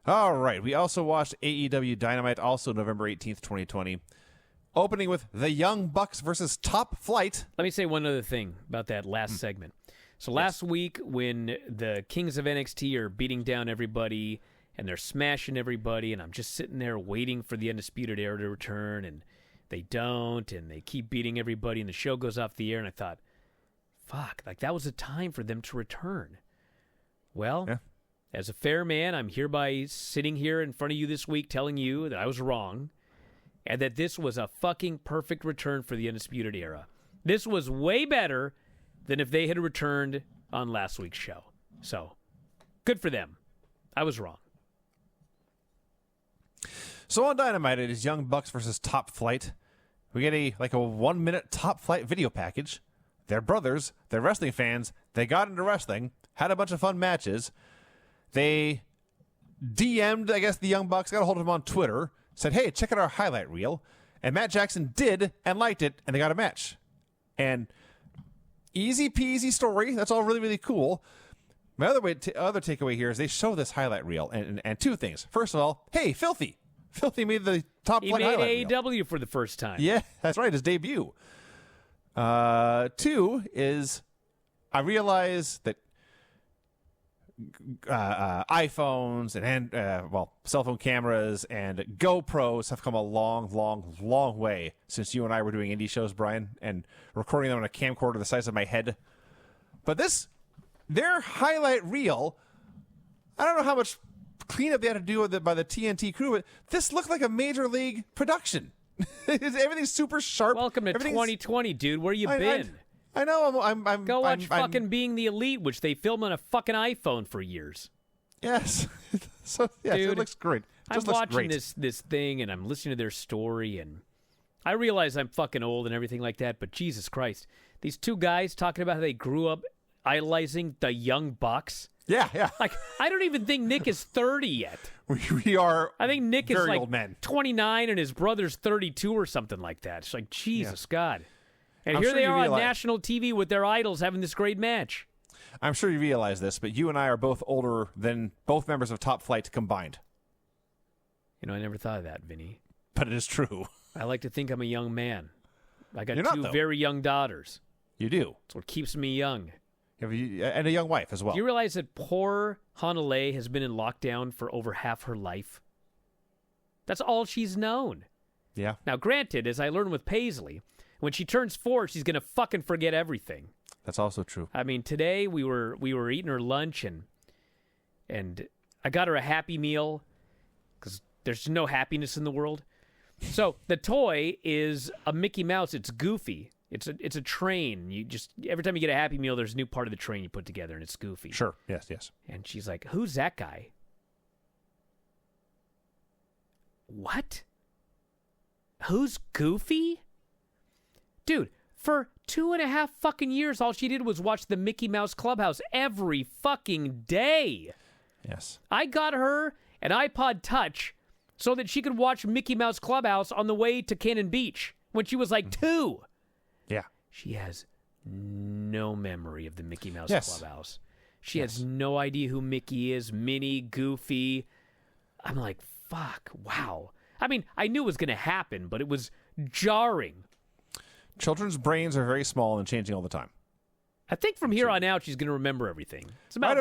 All right. We also watched AEW Dynamite, also November 18th, 2020. Opening with the Young Bucks versus Top Flight. Let me say one other thing about that last segment. So last week when the Kings of NXT are beating down everybody and they're smashing everybody, and I'm just sitting there waiting for the Undisputed Era to return, and they don't, and they keep beating everybody, and the show goes off the air, and I thought, fuck, like that was a time for them to return. Well, as a fair man, I'm hereby sitting here in front of you this week telling you that I was wrong, and that this was a fucking perfect return for the Undisputed Era. This was way better than if they had returned on last week's show. So, good for them. I was wrong. So on Dynamite, it is Young Bucks versus Top Flight. We get a 1-minute Top Flight video package. They're brothers. They're wrestling fans. They got into wrestling. Had a bunch of fun matches. They DM'd, I guess, the Young Bucks. Got a hold of them on Twitter. Said, hey, check out our highlight reel. And Matt Jackson did and liked it. And they got a match. And easy peasy story. That's all really, really cool. My other takeaway here is they show this highlight reel. And two things. First of all, hey, Filthy. Filthy made the Top Flight highlight reel. He made AEW for the first time. Yeah, that's right, his debut. Two is I realize that iPhones and cell phone cameras and GoPros have come a long, long, long way since you and I were doing indie shows, Brian, and recording them on a camcorder the size of my head. But their highlight reel, I don't know how much cleanup they had to do with it by the TNT crew, but this looked like a major league production. Everything's super sharp. Welcome to 2020, dude. Where you been? I know. I'm Go watch fucking Being the Elite, which they filmed on a fucking iPhone for years. Yes. So yeah, dude, it looks great. I'm watching this thing, and I'm listening to their story, and I realize I'm fucking old and everything like that, but Jesus Christ, these two guys talking about how they grew up idolizing the Young Bucks. Yeah. Like, I don't even think Nick is 30 yet. We are. I think Nick is like old men. 29 and his brother's 32 or something like that. It's like, Jesus God. And here sure they you are on realize- national TV with their idols having this great match. I'm sure you realize this, but you and I are both older than both members of Top Flight combined. You know, I never thought of that, Vinny. But it is true. I like to think I'm a young man. I got You're not, two though. very young daughters. You do. That's what keeps me young. And a young wife as well. Do you realize that poor Hanalei has been in lockdown for over half her life? That's all she's known. Yeah. Now, granted, as I learned with Paisley, when she turns 4, she's going to fucking forget everything. That's also true. I mean, today we were eating her lunch, and I got her a Happy Meal because there's no happiness in the world. So the toy is a Mickey Mouse. It's Goofy. It's a train. You just every time you get a Happy Meal, there's a new part of the train you put together, and it's Goofy. Sure. Yes. And she's like, "Who's that guy?" What? Who's Goofy? Dude, for 2.5 fucking years, all she did was watch the Mickey Mouse Clubhouse every fucking day. Yes. I got her an iPod Touch so that she could watch Mickey Mouse Clubhouse on the way to Cannon Beach when she was like 2. Yeah. She has no memory of the Mickey Mouse Clubhouse. She has no idea who Mickey is, Minnie, Goofy. I'm like, fuck, wow. I mean, I knew it was going to happen, but it was jarring. Children's brains are very small and changing all the time. I think from here on out, she's going to remember everything. It's about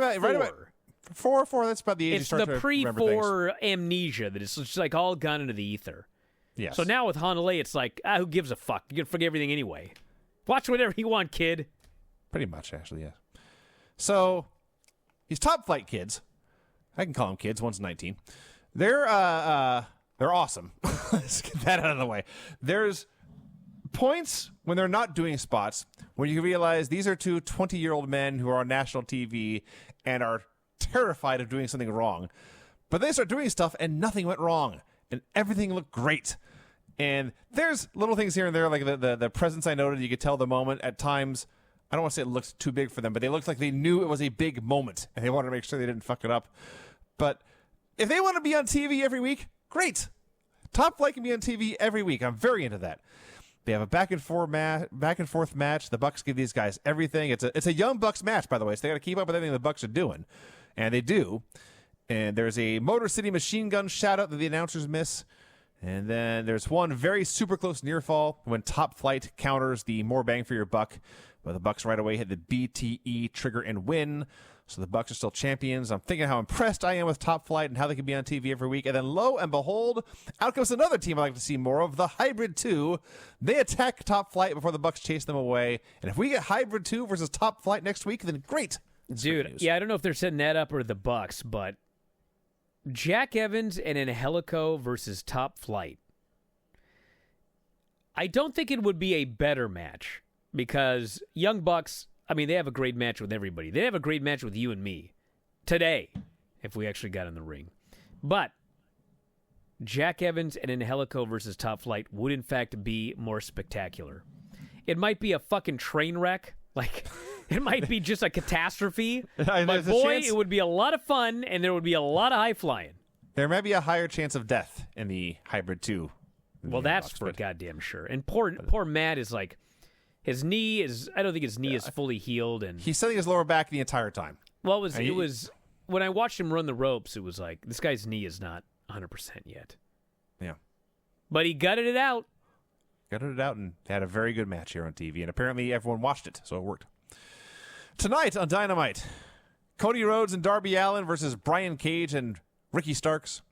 4. 4, that's about the age you It's start the to remember things. pre-4 amnesia that is just like all gone into the ether. Yes. So now with Hanalei, it's like, who gives a fuck? You're going to forget everything anyway. Watch whatever you want, kid. Pretty much, actually, yeah. So, these Top Flight kids, I can call them kids, one's 19. They're awesome. Let's get that out of the way. There's points when they're not doing spots where you realize these are two 20-year-old men who are on national TV and are terrified of doing something wrong. But they start doing stuff and nothing went wrong. And everything looked great. And there's little things here and there, like the presence I noted. You could tell the moment at times. I don't want to say it looked too big for them, but they looked like they knew it was a big moment. And they wanted to make sure they didn't fuck it up. But if they want to be on TV every week, great. Top Flight can be on TV every week. I'm very into that. They have a back and forth match. The Bucks give these guys everything. It's a Young Bucks match, by the way, so they got to keep up with everything the Bucks are doing. And they do. And there's a Motor City Machine Gun shout-out that the announcers miss. And then there's one very super close near fall when Top Flight counters the more bang for your buck. But the Bucks right away hit the BTE trigger and win. So the Bucks are still champions. I'm thinking how impressed I am with Top Flight and how they can be on TV every week. And then lo and behold, out comes another team I'd like to see more of, the Hybrid 2. They attack Top Flight before the Bucks chase them away. And if we get Hybrid 2 versus Top Flight next week, then great. Dude, yeah, I don't know if they're setting that up or the Bucks, but Jack Evans and Angelico versus Top Flight. I don't think it would be a better match because Young Bucks, I mean, they have a great match with everybody. They have a great match with you and me today if we actually got in the ring. But Jack Evans and Angelico versus Top Flight would, in fact, be more spectacular. It might be a fucking train wreck. Like, it might be just a catastrophe. But boy, it would be a lot of fun, and there would be a lot of high flying. There may be a higher chance of death in the Hybrid 2. Well, that's for goddamn sure. And poor Matt is like, his knee is, I don't think his knee is fully healed. And he's setting his lower back the entire time. Well, it was when I watched him run the ropes, it was like, this guy's knee is not 100% yet. Yeah. But he gutted it out. Gutted it out and had a very good match here on TV. And apparently everyone watched it, so it worked. Tonight on Dynamite, Cody Rhodes and Darby Allin versus Brian Cage and Ricky Starks.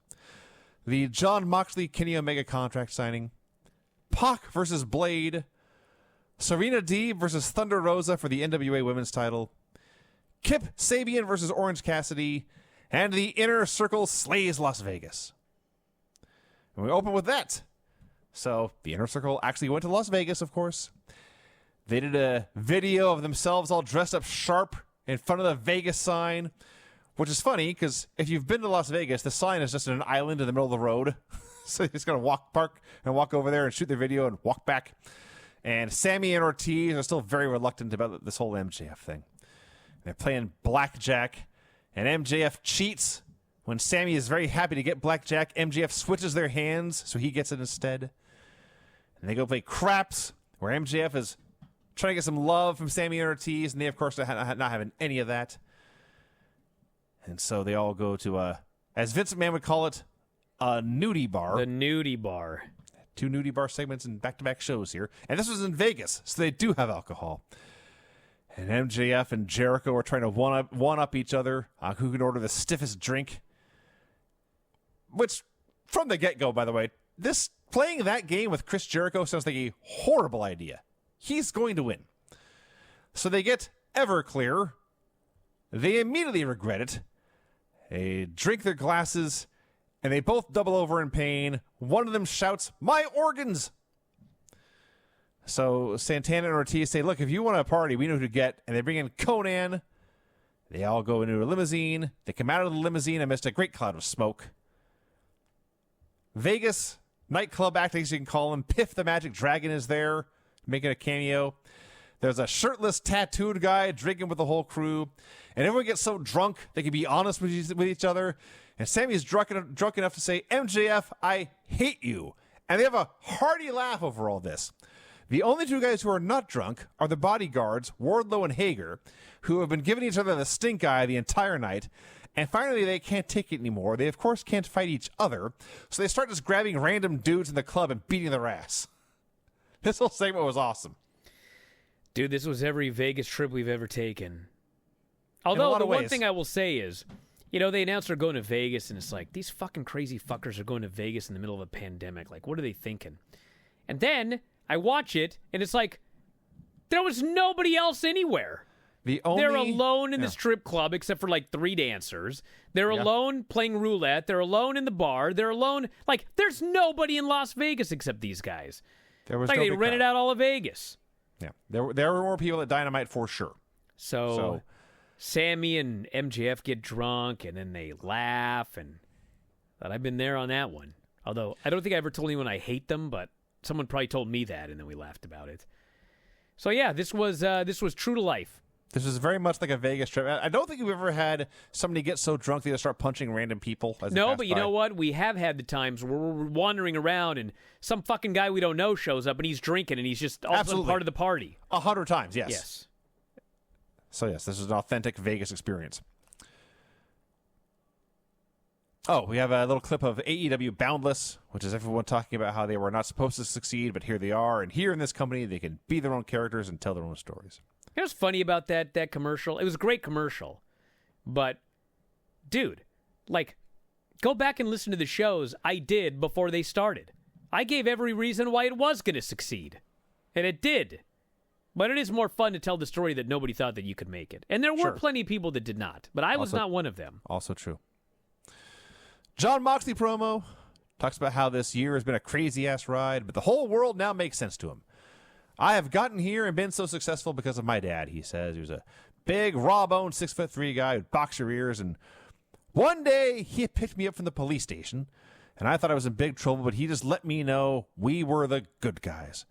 The Jon Moxley Kenny Omega contract signing. Pac versus Blade. Serena Deeb versus Thunder Rosa for the NWA Women's title. Kip Sabian versus Orange Cassidy. And the Inner Circle slays Las Vegas. And we open with that. So the Inner Circle actually went to Las Vegas, of course. They did a video of themselves all dressed up sharp in front of the Vegas sign, which is funny because if you've been to Las Vegas, the sign is just in an island in the middle of the road. So you're just going to park over there and shoot their video and walk back. And Sammy and Ortiz are still very reluctant about this whole MJF thing. They're playing blackjack, and MJF cheats. When Sammy is very happy to get blackjack, MJF switches their hands so he gets it instead. And they go play craps, where MJF is trying to get some love from Sammy and Ortiz, and they, of course, are not having any of that. And so they all go to, as Vince McMahon would call it, a nudie bar. The nudie bar. 2 nudie bar segments in back-to-back shows here. And this was in Vegas, so they do have alcohol. And MJF and Jericho are trying to one-up each other on who can order the stiffest drink. Which, from the get-go, by the way, playing that game with Chris Jericho sounds like a horrible idea. He's going to win. So they get Everclear. They immediately regret it. They drink their glasses, and they both double over in pain. One of them shouts, "My organs!" So Santana and Ortiz say, look, if you want a party, we know who to get. And they bring in Conan. They all go into a limousine. They come out of the limousine amidst a great cloud of smoke. Vegas nightclub act, as you can call him, Piff the Magic Dragon is there, making a cameo. There's a shirtless, tattooed guy drinking with the whole crew. And everyone gets so drunk they can be honest with each other. And Sammy's drunk enough to say, MJF, I hate you. And they have a hearty laugh over all this. The only 2 guys who are not drunk are the bodyguards, Wardlow and Hager, who have been giving each other the stink eye the entire night. And finally, they can't take it anymore. They, of course, can't fight each other. So they start just grabbing random dudes in the club and beating their ass. This whole segment was awesome. Dude, this was every Vegas trip we've ever taken. Although the one thing I will say is, they announced they're going to Vegas, and it's like, these fucking crazy fuckers are going to Vegas in the middle of a pandemic. Like, what are they thinking? And then I watch it, and it's like, there was nobody else anywhere. They're alone in the strip club, except for like 3 dancers. They're alone playing roulette. They're alone in the bar. They're alone. Like, there's nobody in Las Vegas except these guys. There was like they rented out all of Vegas. Yeah, there were more people at Dynamite for sure. So Sammy and MJF get drunk, and then they laugh, and I've been there on that one. Although I don't think I ever told anyone I hate them, but someone probably told me that, and then we laughed about it. So yeah, this was true to life. This is very much like a Vegas trip. I don't think we've ever had somebody get so drunk they just start punching random people. No, but you know what? We have had the times where we're wandering around and some fucking guy we don't know shows up and he's drinking and he's just all of a sudden part of the party. 100 times, yes. Yes. So yes, this is an authentic Vegas experience. Oh, we have a little clip of AEW Boundless, which is everyone talking about how they were not supposed to succeed, but here they are. And here in this company, they can be their own characters and tell their own stories. You know what's funny about that commercial? It was a great commercial. But, dude, like, go back and listen to the shows I did before they started. I gave every reason why it was going to succeed. And it did. But it is more fun to tell the story that nobody thought that you could make it. And there were plenty of people that did not. But I was not one of them. Also true. John Moxley promo talks about how this year has been a crazy-ass ride, but the whole world now makes sense to him. I have gotten here and been so successful because of my dad, he says. He was a big, raw-boned, 6'3" guy with boxer ears, and one day he picked me up from the police station, and I thought I was in big trouble, but he just let me know we were the good guys.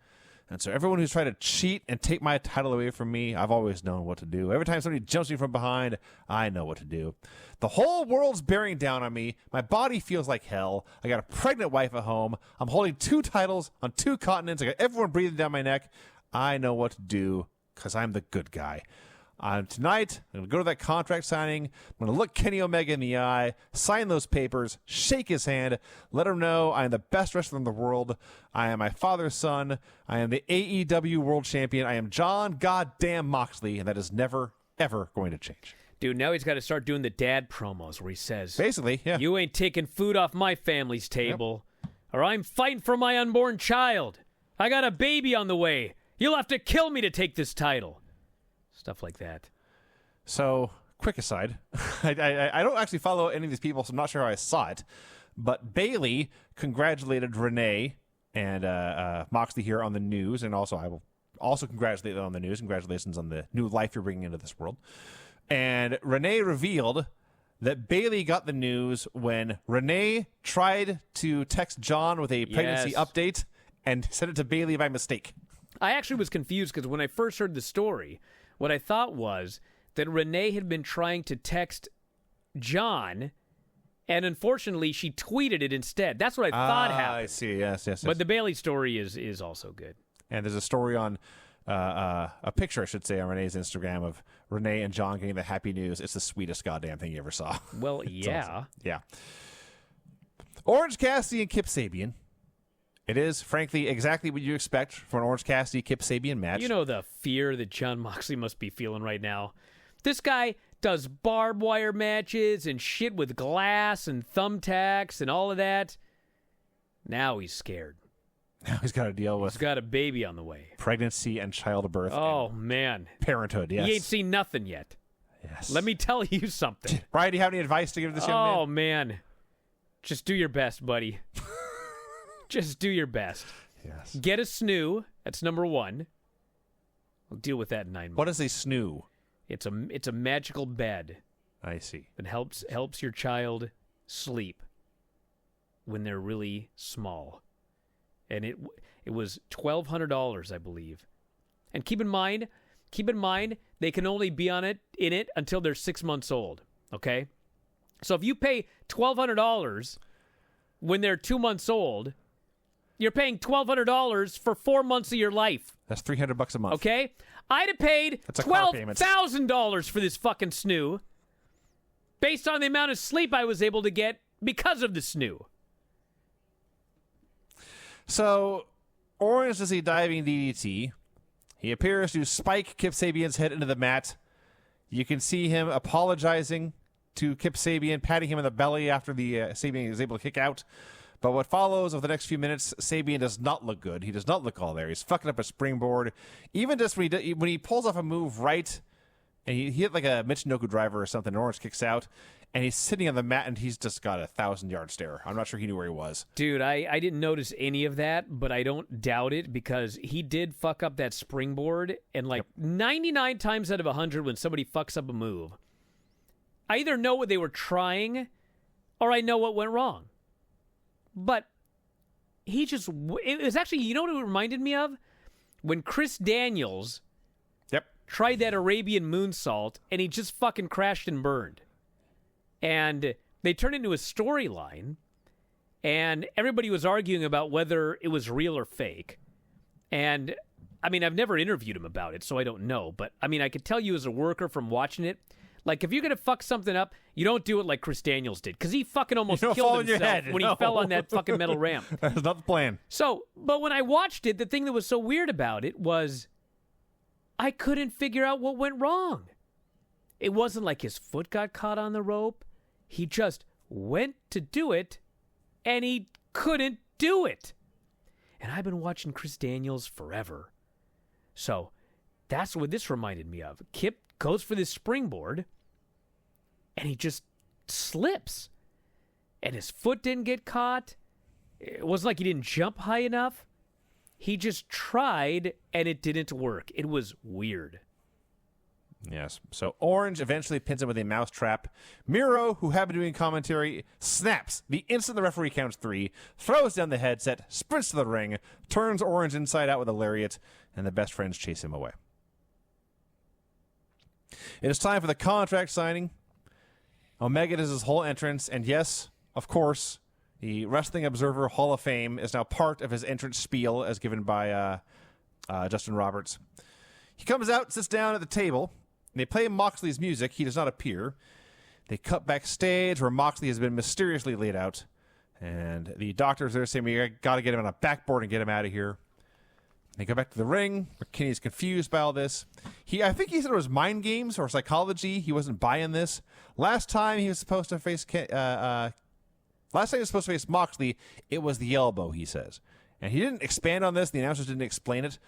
And so everyone who's tried to cheat and take my title away from me, I've always known what to do. Every time somebody jumps me from behind, I know what to do. The whole world's bearing down on me. My body feels like hell. I got a pregnant wife at home. I'm holding 2 titles on 2 continents. I got everyone breathing down my neck. I know what to do because I'm the good guy. Tonight, I'm going to go to that contract signing. I'm going to look Kenny Omega in the eye, sign those papers, shake his hand, let him know I am the best wrestler in the world. I am my father's son. I am the AEW World Champion. I am John Goddamn Moxley, and that is never, ever going to change. Dude, now he's got to start doing the dad promos where he says, basically, yeah. You ain't taking food off my family's table, or I'm fighting for my unborn child. I got a baby on the way. You'll have to kill me to take this title. Stuff like that. So, quick aside, I don't actually follow any of these people, so I'm not sure how I saw it, but Bayley congratulated Renee and Moxley here on the news, and also I will also congratulate them on the news. Congratulations on the new life you're bringing into this world. And Renee revealed that Bayley got the news when Renee tried to text John with a pregnancy update and sent it to Bayley by mistake. I actually was confused because when I first heard the story, what I thought was that Renee had been trying to text John, and unfortunately she tweeted it instead. That's what I thought happened. I see, yes. But the Bayley story is also good. And there's a story on, a picture, I should say, on Renee's Instagram of Renee and John getting the happy news. It's the sweetest goddamn thing you ever saw. Well, yeah. Awesome. Yeah. Orange Cassidy and Kip Sabian. It is, frankly, exactly what you expect from an Orange Cassidy Kip Sabian match. You know the fear that John Moxley must be feeling right now. This guy does barbed wire matches and shit with glass and thumbtacks and all of that. Now he's scared. Now he's got to deal with... He's got a baby on the way. Pregnancy and childbirth. Oh, man. Parenthood, yes. He ain't seen nothing yet. Yes. Let me tell you something. Brian, do you have any advice to give this young man? Oh, man. Just do your best, buddy. Just do your best. Yes. Get a snoo. That's number 1. We'll deal with that in 9 months. What is a snoo? It's a magical bed. I see. That helps your child sleep when they're really small. And it was $1,200, I believe. And keep in mind, they can only be in it until they're 6 months old. Okay? So if you pay $1,200 when they're 2 months old, you're paying $1,200 for 4 months of your life. That's $300 a month. Okay? I'd have paid $12,000 for this fucking snoo based on the amount of sleep I was able to get because of the snoo. So, Orange does a diving DDT. He appears to spike Kip Sabian's head into the mat. You can see him apologizing to Kip Sabian, patting him in the belly after the Sabian is able to kick out. But what follows over the next few minutes, Sabian does not look good. He does not look all there. He's fucking up a springboard. Even just when he pulls off a move right, and he hit like a Michinoku driver or something, and Orange kicks out, and he's sitting on the mat, and he's just got a 1,000-yard stare. I'm not sure he knew where he was. Dude, I didn't notice any of that, but I don't doubt it because he did fuck up that springboard, and 99 times out of 100 when somebody fucks up a move, I either know what they were trying or I know what went wrong. But it was actually, you know what it reminded me of? When Chris Daniels tried that Arabian moonsault and he just fucking crashed and burned. And they turned into a storyline and everybody was arguing about whether it was real or fake. And I mean, I've never interviewed him about it, so I don't know. But I mean, I could tell you as a worker from watching it, Like, if you're going to fuck something up, you don't do it like Chris Daniels did, because he fucking almost You don't fall killed on your himself head. when No. he fell on that fucking metal ramp. That's not the plan. So, but when I watched it, the thing that was so weird about it was I couldn't figure out what went wrong. It wasn't like his foot got caught on the rope. He just went to do it, and he couldn't do it. And I've been watching Chris Daniels forever. So that's what this reminded me of. Kip goes for this springboard, and he just slips. And his foot didn't get caught. It wasn't like he didn't jump high enough. He just tried, and it didn't work. It was weird. Yes. So Orange eventually pins him with a mousetrap. Miro, who had been doing commentary, snaps the instant the referee counts 3, throws down the headset, sprints to the ring, turns Orange inside out with a lariat, and the best friends chase him away. It is time for the contract signing. Omega does his whole entrance, and yes, of course, the Wrestling Observer Hall of Fame is now part of his entrance spiel as given by Justin Roberts. He comes out, sits down at the table. They play Moxley's music. He does not appear. They cut backstage where Moxley has been mysteriously laid out. And the doctors are saying, we got to get him on a backboard and get him out of here. They go back to the ring. Kenny's confused by all this. I think he said it was mind games or psychology. He wasn't buying this. Last time he was supposed to face Moxley, it was the elbow, he says. And he didn't expand on this. The announcers didn't explain it.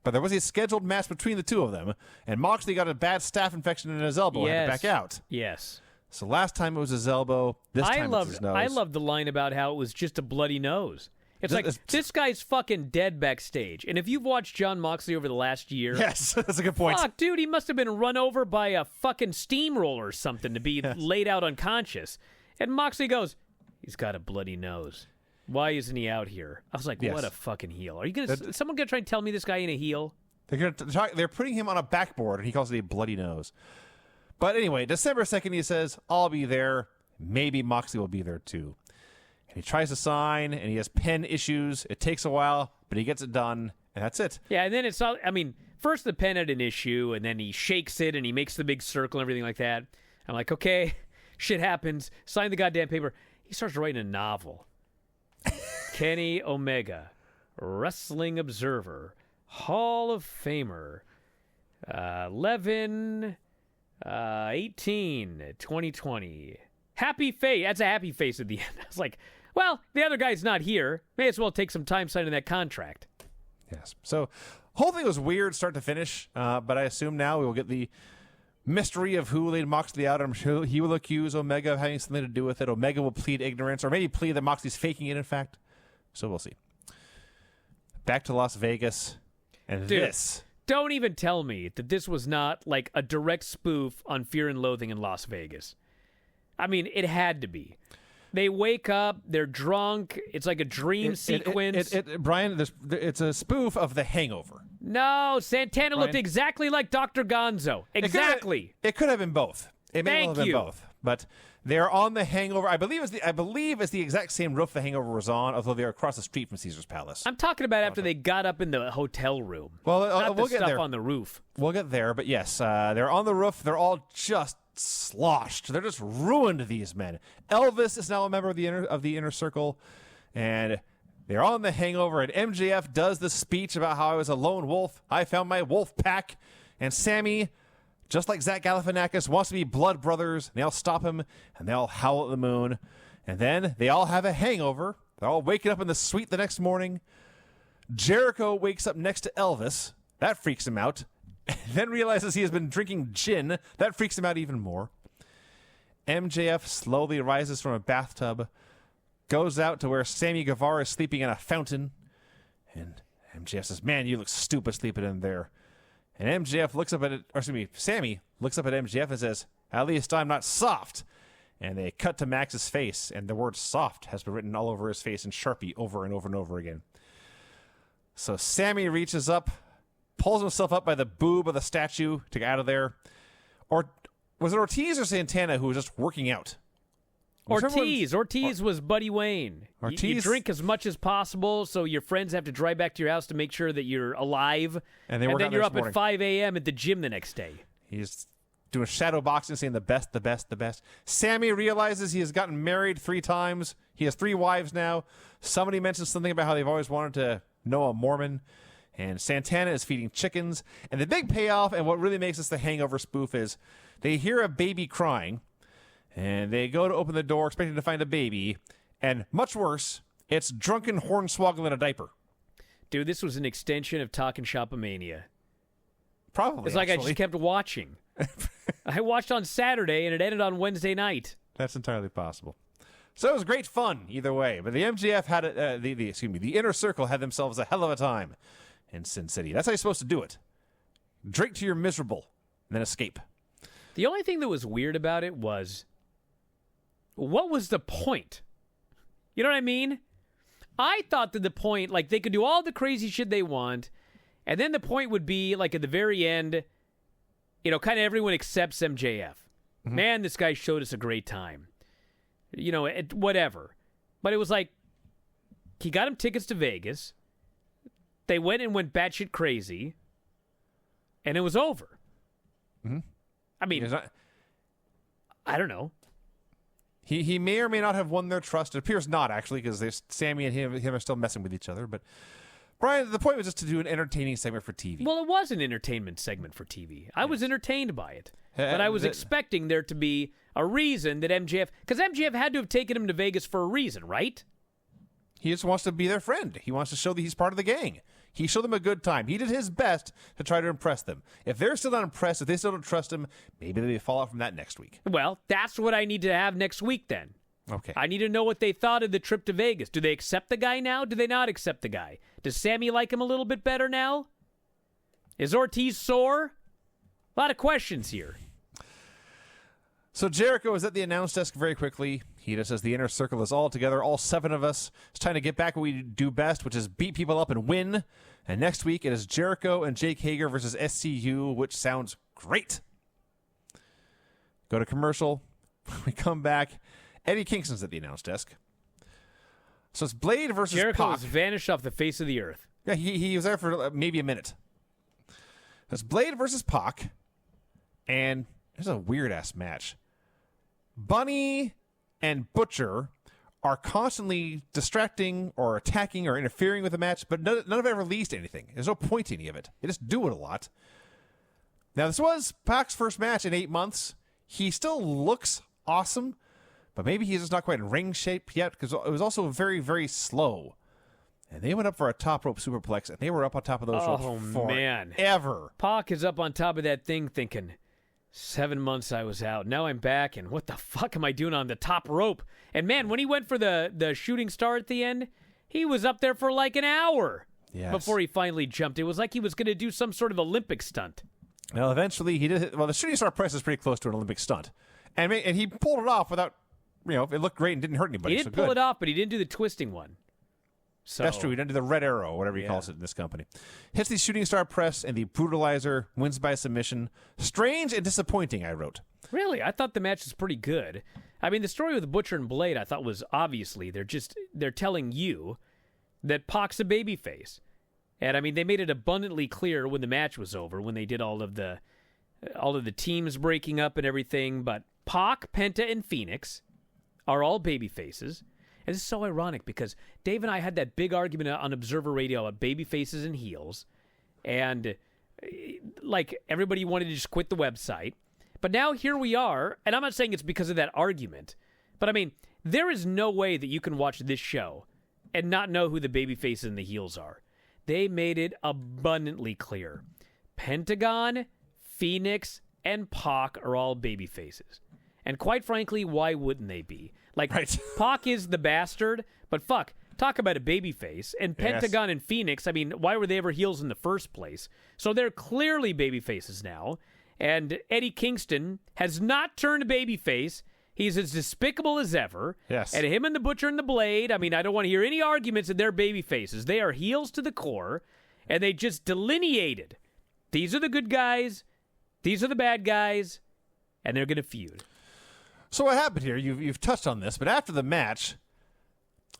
But there was a scheduled match between the two of them, and Moxley got a bad staph infection in his elbow and had to back out. Yes. So last time it was his elbow. This time it's his nose. I loved the line about how it was just a bloody nose. It's like, this guy's fucking dead backstage. And if you've watched Jon Moxley over the last year... Yes, that's a good point. Fuck, dude, he must have been run over by a fucking steamroller or something to be laid out unconscious. And Moxley goes, he's got a bloody nose. Why isn't he out here? I was like, Yes. what a fucking heel. Are you gonna? Someone gonna try and tell me this guy ain't a heel? They're putting him on a backboard, and he calls it a bloody nose. But anyway, December 2nd, he says, I'll be there. Maybe Moxley will be there, too. And he tries to sign, and he has pen issues. It takes a while, but he gets it done, and that's it. Yeah, and then it's all, I mean, first the pen had an issue, and then he shakes it, and he makes the big circle and everything like that. I'm like, okay, shit happens. Sign the goddamn paper. He starts writing a novel. Kenny Omega, Wrestling Observer, Hall of Famer, 11/18/2020. Happy face. That's a happy face at the end. I was like, well, the other guy's not here. May as well take some time signing that contract. Yes. So, whole thing was weird start to finish, but I assume now we will get the mystery of who laid Moxley out. I'm sure he will accuse Omega of having something to do with it. Omega will plead ignorance, or maybe plead that Moxley's faking it, in fact. So we'll see. Back to Las Vegas. And Dude, this. Don't even tell me that this was not like a direct spoof on Fear and Loathing in Las Vegas. I mean, it had to be. They wake up, they're drunk, it's like a dream sequence. Brian, it's a spoof of The Hangover. No, Santana looked exactly like Dr. Gonzo. Exactly. It could have been both. It may well have been both. But they're on The Hangover. I believe it's the exact same roof The Hangover was on, although they're across the street from Caesar's Palace. I'm talking about after they got up in the hotel room. Well, not we'll the get stuff there. on the roof. We'll get there, but yes, they're on the roof. They're all just sloshed. They're just ruined, these men. Elvis is now a member of the inner circle, and they're on The Hangover, and MJF does the speech about how I was a lone wolf. I found my wolf pack, and Sammy, just like Zach Galifianakis, wants to be blood brothers. And they all stop him, and they all howl at the moon, and then they all have a hangover. They're all waking up in the suite the next morning. Jericho wakes up next to Elvis. That freaks him out. Then realizes he has been drinking gin. That freaks him out even more. MJF slowly rises from a bathtub, goes out to where Sammy Guevara is sleeping in a fountain, and MJF says, man, you look stupid sleeping in there. And Sammy looks up at MJF and says, at least I'm not soft. And they cut to Max's face, and the word soft has been written all over his face in Sharpie over and over and over again. So Sammy reaches up, pulls himself up by the boob of the statue to get out of there. Or was it Ortiz or Santana who was just working out? Ortiz was Buddy Wayne. You drink as much as possible so your friends have to drive back to your house to make sure that you're alive. And then you're up at 5 a.m. at the gym the next day. He's doing shadow boxing, saying the best, the best, the best. Sammy realizes he has gotten married 3 times. He has 3 wives now. Somebody mentions something about how they've always wanted to know a Mormon. And Santana is feeding chickens. And the big payoff, and what really makes this the Hangover spoof, is they hear a baby crying. And they go to open the door expecting to find a baby. And much worse, it's drunken Hornswoggle in a diaper. Dude, this was an extension of Talkin' Shopomania. Probably. It's like I just kept watching. I watched on Saturday, and it ended on Wednesday night. That's entirely possible. So it was great fun either way. But the MJF had the Inner Circle had themselves a hell of a time in Sin City. That's how you're supposed to do it. Drink till you're miserable, and then escape. The only thing that was weird about it was, what was the point? You know what I mean? I thought that the point, like, they could do all the crazy shit they want, and then the point would be, like, at the very end, you know, kind of everyone accepts MJF. Mm-hmm. Man, this guy showed us a great time. You know, whatever. But it was like, he got him tickets to Vegas. They went batshit crazy, and it was over. Mm-hmm. I mean, I don't know. He may or may not have won their trust. It appears not, actually, because Sammy and him are still messing with each other. But, Brian, the point was just to do an entertaining segment for TV. Well, it was an entertainment segment for TV. I was entertained by it. But I was expecting there to be a reason that MJF... Because MJF had to have taken him to Vegas for a reason, right? He just wants to be their friend. He wants to show that he's part of the gang. He showed them a good time. He did his best to try to impress them. If they're still not impressed, if they still don't trust him, maybe they fall out from that next week. Well, that's what I need to have next week then. Okay. I need to know what they thought of the trip to Vegas. Do they accept the guy now? Do they not accept the guy? Does Sammy like him a little bit better now? Is Ortiz sore? A lot of questions here. So Jericho is at the announce desk very quickly. He just says the Inner Circle is all together, all 7 of us. It's time to get back what we do best, which is beat people up and win. And next week it is Jericho and Jake Hager versus SCU, which sounds great. Go to commercial. We come back. Eddie Kingston's at the announce desk. So it's Blade versus Jericho Pac. has vanished off the face of the earth. Yeah, he was there for maybe a minute. It's Blade versus Pac. And it's a weird-ass match. Bunny and Butcher are constantly distracting or attacking or interfering with the match, but none of it ever leads to anything. There's no point to any of it. They just do it a lot. Now, this was Pac's first match in 8 months. He still looks awesome, but maybe he's just not quite in ring shape yet because it was also very, very slow. And they went up for a top rope superplex, and they were up on top of those ropes forever. Pac is up on top of that thing thinking, 7 months I was out. Now I'm back, and what the fuck am I doing on the top rope? And man, when he went for the shooting star at the end, he was up there for like an hour before he finally jumped. It was like he was going to do some sort of Olympic stunt. Well, eventually he did. Well, the shooting star press is pretty close to an Olympic stunt, and he pulled it off without, it looked great and didn't hurt anybody. He did pull it off, but he didn't do the twisting one. So, that's true. He didn't do the red arrow, whatever he calls it in this company. Hits the shooting star press, and the brutalizer wins by submission. Strange and disappointing, I wrote. Really? I thought the match was pretty good. I mean, the story with Butcher and Blade, I thought was obviously they're telling you that Pac's a babyface. And I mean, they made it abundantly clear when the match was over, when they did all of the teams breaking up and everything. But Pac, Penta, and Phoenix are all babyfaces. And this is so ironic because Dave and I had that big argument on Observer Radio about baby faces and heels. And, like, everybody wanted to just quit the website. But now here we are, and I'm not saying it's because of that argument. But, I mean, there is no way that you can watch this show and not know who the baby faces and the heels are. They made it abundantly clear. Pentagon, Phoenix, and Pac are all baby faces. And quite frankly, why wouldn't they be? Like, right. Pac is the bastard, but fuck, talk about a babyface. And Pentagon and Phoenix, I mean, why were they ever heels in the first place? So they're clearly babyfaces now. And Eddie Kingston has not turned babyface. He's as despicable as ever. Yes. And him and the Butcher and the Blade, I mean, I don't want to hear any arguments that they're babyfaces. They are heels to the core, and they just delineated. These are the good guys, these are the bad guys, and they're going to feud. So what happened here, you've touched on this, but after the match,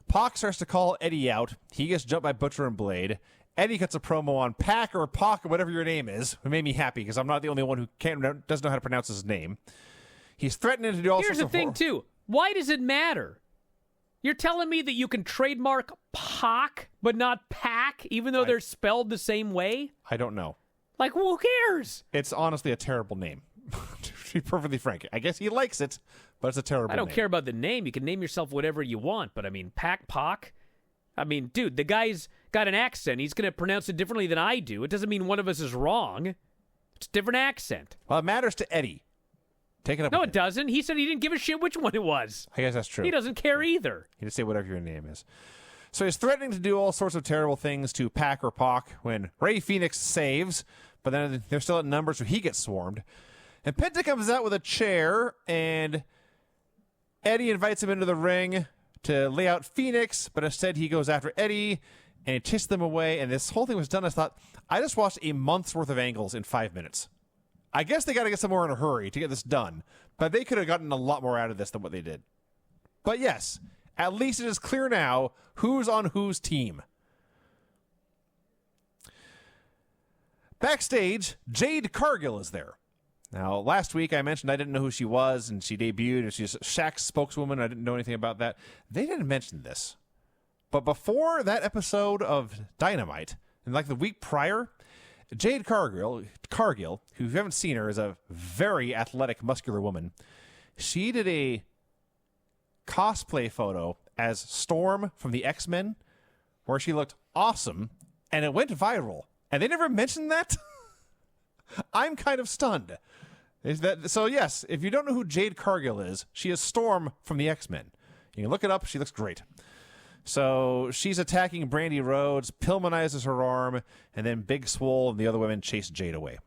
Pac starts to call Eddie out. He gets jumped by Butcher and Blade, Eddie cuts a promo on Pac or Pac or whatever your name is. It made me happy because I'm not the only one who doesn't know how to pronounce his name. He's threatening to do all Here's sorts the of thing, too. Why does it matter? You're telling me that you can trademark Pac but not Pac, even though they're spelled the same way? I don't know. Like, who cares? It's honestly a terrible name. To be perfectly frank. I guess he likes it, but it's a terrible name. I don't care about the name. You can name yourself whatever you want, but I mean, Pac. I mean, dude, the guy's got an accent. He's going to pronounce it differently than I do. It doesn't mean one of us is wrong. It's a different accent. Well, it matters to Eddie. Take it up. No, with it doesn't. He said he didn't give a shit which one it was. I guess that's true. He doesn't care either. He just say whatever your name is. So he's threatening to do all sorts of terrible things to Pac or Pac when Rey Fenix saves, but then they're still at numbers, so he gets swarmed. And Penta comes out with a chair, and Eddie invites him into the ring to lay out Phoenix, but instead he goes after Eddie, and he chases them away, and this whole thing was done. I thought, I just watched a month's worth of angles in 5 minutes. I guess they got to get somewhere in a hurry to get this done, but they could have gotten a lot more out of this than what they did. But yes, at least it is clear now who's on whose team. Backstage, Jade Cargill is there. Now, last week I mentioned I didn't know who she was, and she debuted, and she's Shaq's spokeswoman. I didn't know anything about that. They didn't mention this. But before that episode of Dynamite, and like the week prior, Jade Cargill, who if you haven't seen her, is a very athletic, muscular woman. She did a cosplay photo as Storm from the X-Men, where she looked awesome, and it went viral. And they never mentioned that? I'm kind of stunned. So yes, if you don't know who Jade Cargill is, she is Storm from the X-Men. You can look it up. She looks great. So she's attacking Brandy Rhodes, Pillmanizes her arm, and then Big Swole and the other women chase Jade away.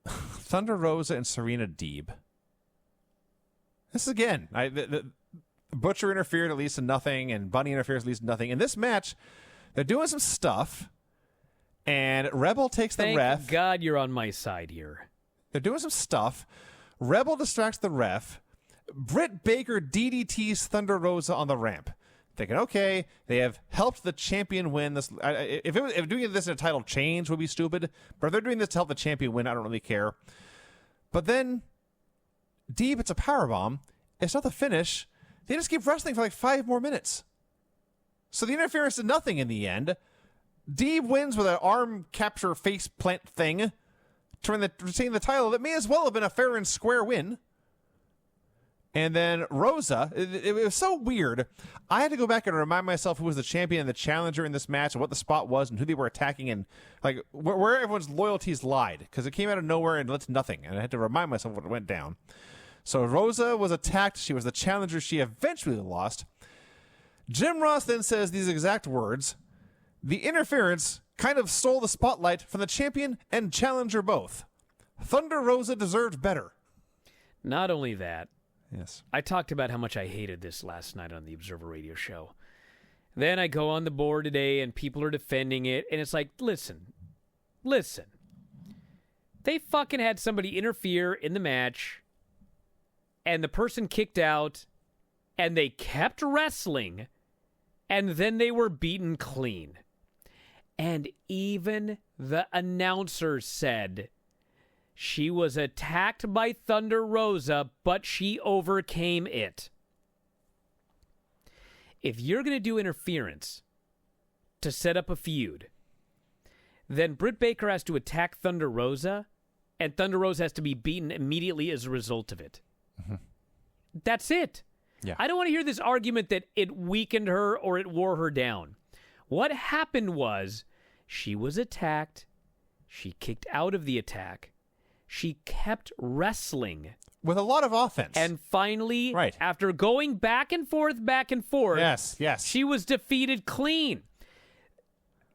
Thunder Rosa and Serena Deeb. This is again, the Butcher interfered at least in nothing, and Bunny interferes at least in nothing. In this match, they're doing some stuff, and Rebel takes the ref. Thank God you're on my side here. They're doing some stuff. Rebel distracts the ref. Britt Baker DDTs Thunder Rosa on the ramp. Thinking, okay, they have helped the champion win. This, if doing this in a title change would be stupid, but if they're doing this to help the champion win, I don't really care. But then, Deeb, it's a powerbomb. It's not the finish. They just keep wrestling for like 5 more minutes. So the interference did nothing in the end. Deeb wins with an arm capture face plant thing to retain the title. That may as well have been a fair and square win. And then Rosa, it was so weird. I had to go back and remind myself who was the champion and the challenger in this match and what the spot was and who they were attacking and like where everyone's loyalties lied, because it came out of nowhere and led to nothing. And I had to remind myself what went down. So Rosa was attacked. She was the challenger. She eventually lost. Jim Ross then says these exact words. The interference kind of stole the spotlight from the champion and challenger both. Thunder Rosa deserved better. Not only that, yes, I talked about how much I hated this last night on the Observer Radio Show. Then I go on the board today and people are defending it, and it's like, listen. They fucking had somebody interfere in the match, and the person kicked out, and they kept wrestling, and then they were beaten clean. And even the announcer said she was attacked by Thunder Rosa, but she overcame it. If you're going to do interference to set up a feud, then Britt Baker has to attack Thunder Rosa, and Thunder Rosa has to be beaten immediately as a result of it. Mm-hmm. That's it. Yeah. I don't want to hear this argument that it weakened her or it wore her down. What happened was she was attacked. She kicked out of the attack. She kept wrestling. With a lot of offense. And finally, right, after going back and forth, yes, she was defeated clean.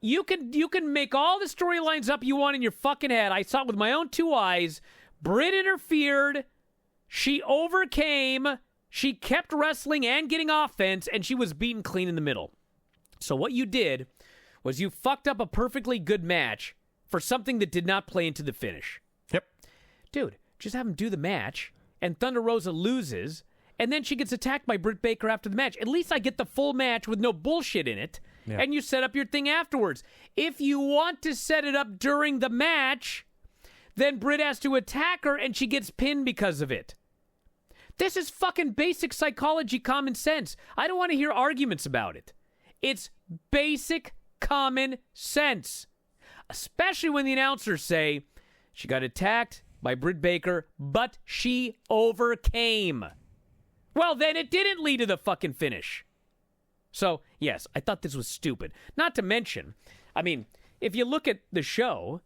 You can make all the storylines up you want in your fucking head. I saw it with my own 2 eyes. Britt interfered. She overcame. She kept wrestling and getting offense, and she was beaten clean in the middle. So what you did was you fucked up a perfectly good match for something that did not play into the finish. Yep. Dude, just have them do the match, and Thunder Rosa loses, and then she gets attacked by Britt Baker after the match. At least I get the full match with no bullshit in it, and you set up your thing afterwards. If you want to set it up during the match, then Britt has to attack her, and she gets pinned because of it. This is fucking basic psychology common sense. I don't want to hear arguments about it. It's basic common sense. Especially when the announcers say, she got attacked by Britt Baker, but she overcame. Well, then it didn't lead to the fucking finish. So, yes, I thought this was stupid. Not to mention, I mean, if you look at the show,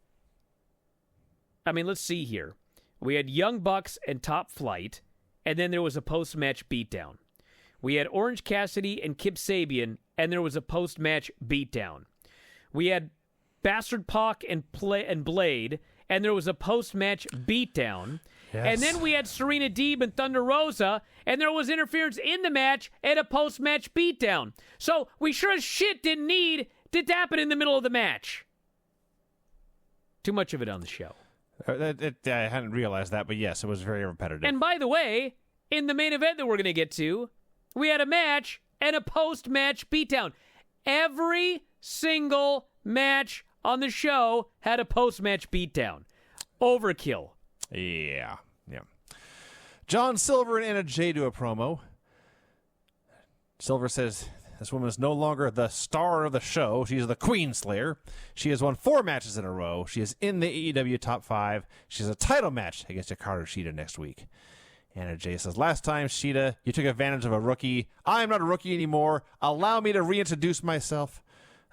I mean, let's see here. We had Young Bucks and Top Flight, and then there was a post-match beatdown. We had Orange Cassidy and Kip Sabian, and there was a post-match beatdown. We had Bastard Pac and Blade, and there was a post-match beatdown. Yes. And then we had Serena Deeb and Thunder Rosa, and there was interference in the match and a post-match beatdown. So we sure as shit didn't need it to happen in the middle of the match. Too much of it on the show. I hadn't realized that, but yes, it was very repetitive. And by the way, in the main event that we're going to get to, we had a match and a post-match beatdown. Every single match on the show had a post-match beatdown. Overkill. Yeah. John Silver and Anna Jay do a promo. Silver says, this woman is no longer the star of the show. She's the Queen Slayer. She has won 4 matches in a row. She is in the AEW Top 5. She has a title match against Hikaru Shida next week. Anna Jay says, last time, Shida, you took advantage of a rookie. I am not a rookie anymore. Allow me to reintroduce myself.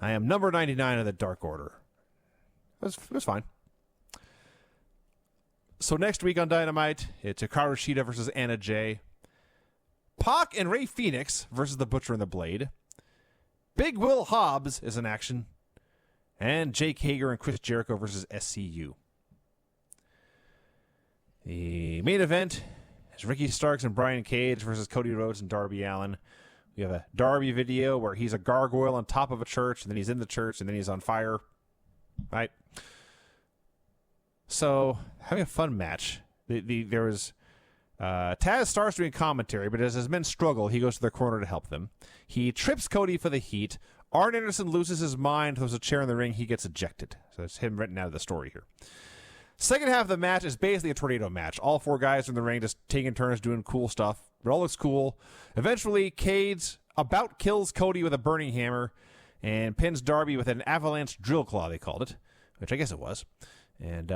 I am number 99 of the Dark Order. It was fine. So next week on Dynamite, it's Hikaru Shida versus Anna Jay. Pac and Rey Fenix versus the Butcher and the Blade. Big Will Hobbs is in action. And Jake Hager and Chris Jericho versus SCU. The main event is Ricky Starks and Brian Cage versus Cody Rhodes and Darby Allin. We have a Darby video where he's a gargoyle on top of a church, and then he's in the church, and then he's on fire. Right? So, having a fun match. There was Taz starts doing commentary, but as his men struggle, he goes to their corner to help them. He trips Cody for the heat. Arn Anderson loses his mind, throws a chair in the ring, he gets ejected. So it's him written out of the story here. Second half of the match is basically a tornado match. All 4 guys in the ring just taking turns doing cool stuff. It all looks cool. Eventually, Cage about kills Cody with a burning hammer and pins Darby with an avalanche drill claw, they called it, which I guess it was. And,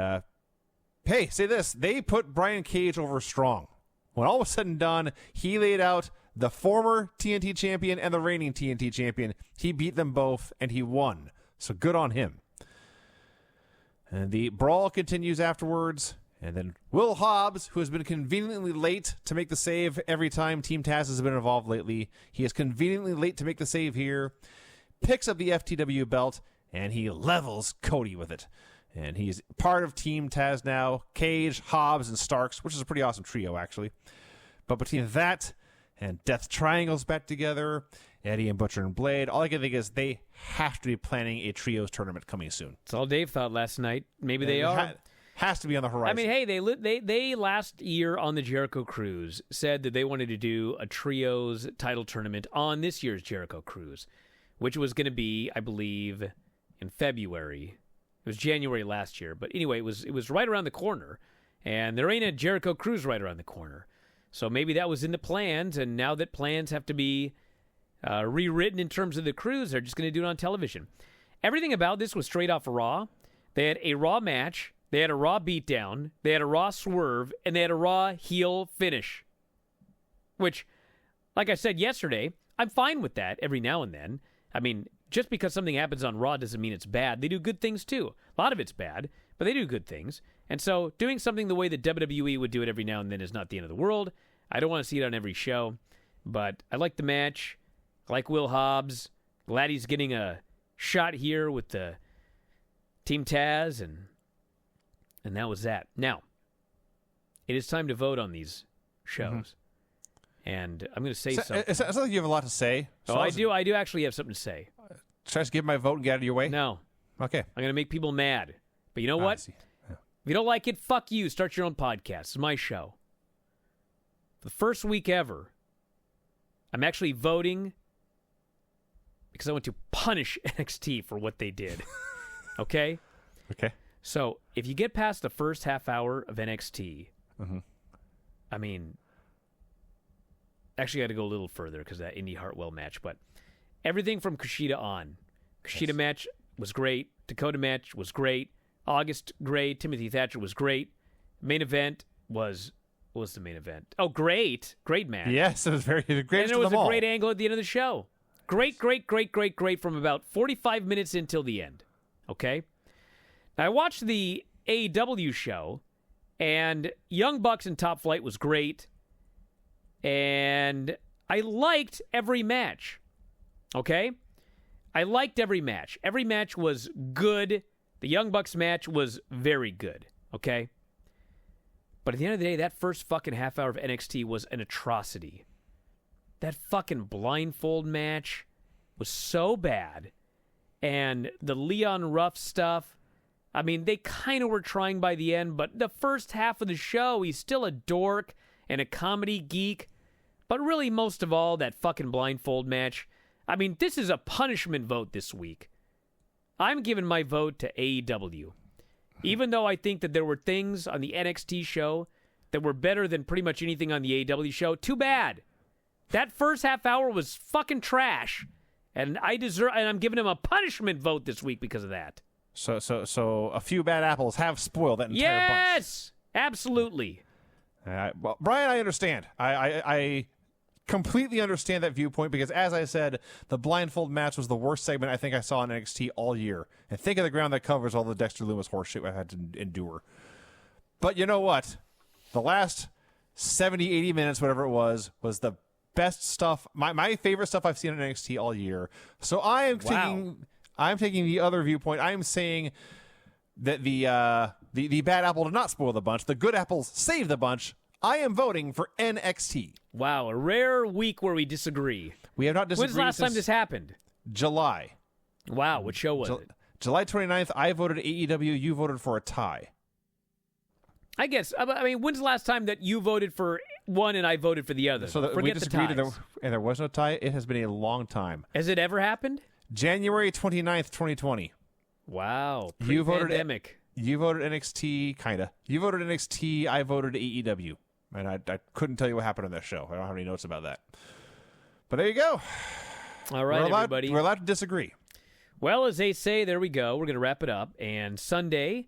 hey, say this. They put Brian Cage over strong. When all was said and done, he laid out the former TNT champion and the reigning TNT champion. He beat them both, and he won. So good on him. And the brawl continues afterwards. And then Will Hobbs, who has been conveniently late to make the save every time Team Taz has been involved lately. He is conveniently late to make the save here. Picks up the FTW belt, and he levels Cody with it. And he's part of Team Taz now. Cage, Hobbs, and Starks, which is a pretty awesome trio, actually. But between that and Death Triangle's back together, Eddie and Butcher and Blade, all I can think is they have to be planning a trios tournament coming soon. That's all Dave thought last night. Maybe they are. Has to be on the horizon. I mean, hey, they last year on the Jericho Cruise said that they wanted to do a trios title tournament on this year's Jericho Cruise, which was going to be, I believe, in February. It was January last year, but anyway, it was right around the corner, and there ain't a Jericho Cruise right around the corner. So maybe that was in the plans, and now that plans have to be rewritten in terms of the cruise, they're just going to do it on television. Everything about this was straight off of Raw. They had a Raw match, they had a Raw beatdown, they had a Raw swerve, and they had a Raw heel finish. Which, like I said yesterday, I'm fine with that every now and then. I mean, just because something happens on Raw doesn't mean it's bad. They do good things too. A lot of it's bad, but they do good things. And so doing something the way that WWE would do it every now and then is not the end of the world. I don't want to see it on every show, but I like the match. I like Will Hobbs. Glad he's getting a shot here with the Team Taz, and that was that. Now, it is time to vote on these shows. Mm-hmm. And I'm going to say something. It sounds like you have a lot to say. So I do actually have something to say. Should I just give my vote and get out of your way? No. Okay. I'm going to make people mad. But you know what? Yeah. If you don't like it, fuck you. Start your own podcast. It's my show. For the first week ever, I'm actually voting because I want to punish NXT for what they did. Okay? Okay. So, if you get past the first half hour of NXT, Mm-hmm. I mean, actually, I got to go a little further because that Indy Hartwell match, but everything from Kushida on. Kushida match was great. Dakota match was great. August, great. Timothy Thatcher was great. Main event was... What was the main event? Oh, great. Great match. Yes, it was very great. And there was a great angle at the end of the show. Great from about 45 minutes until the end. Okay? Now, I watched the AEW show, and Young Bucks and Top Flight was great, and I liked every match. Okay? I liked every match. Every match was good. The Young Bucks match was very good. Okay? But at the end of the day, that first fucking half hour of NXT was an atrocity. That fucking blindfold match was so bad. And the Leon Ruff stuff, I mean, they kind of were trying by the end, but the first half of the show, he's still a dork and a comedy geek. But really, most of all, that fucking blindfold match. I mean, this is a punishment vote this week. I'm giving my vote to AEW. Even though I think that there were things on the NXT show that were better than pretty much anything on the AEW show, too bad. That first half hour was fucking trash. And I'm giving him a punishment vote this week because of that. So a few bad apples have spoiled that entire bunch. Yes! Absolutely. Well, Brian, I understand. I completely understand that viewpoint because, as I said, the blindfold match was the worst segment I think I saw in NXT all year. And think of the ground that covers all the Dexter Loomis horseshit I've had to endure. But you know what? The last 70, 80 minutes, whatever it was the best stuff, my favorite stuff I've seen in NXT all year. So I'm taking the other viewpoint. I'm saying that the bad apple did not spoil the bunch. The good apples saved the bunch. I am voting for NXT. Wow, a rare week where we disagree. We have not disagreed. When's the last time this happened? July. Wow, what show was it? July 29th, I voted AEW, you voted for a tie. I guess. I mean, when's the last time that you voted for one and I voted for the other? So Forget we disagreed the ties. and there was no tie. It has been a long time. Has it ever happened? January 29th, 2020. Wow. You voted pandemic. You voted NXT, kinda. You voted NXT, I voted AEW. And I couldn't tell you what happened on that show. I don't have any notes about that. But there you go. All right, everybody. We're allowed to disagree. Well, as they say, there we go. We're going to wrap it up. And Sunday,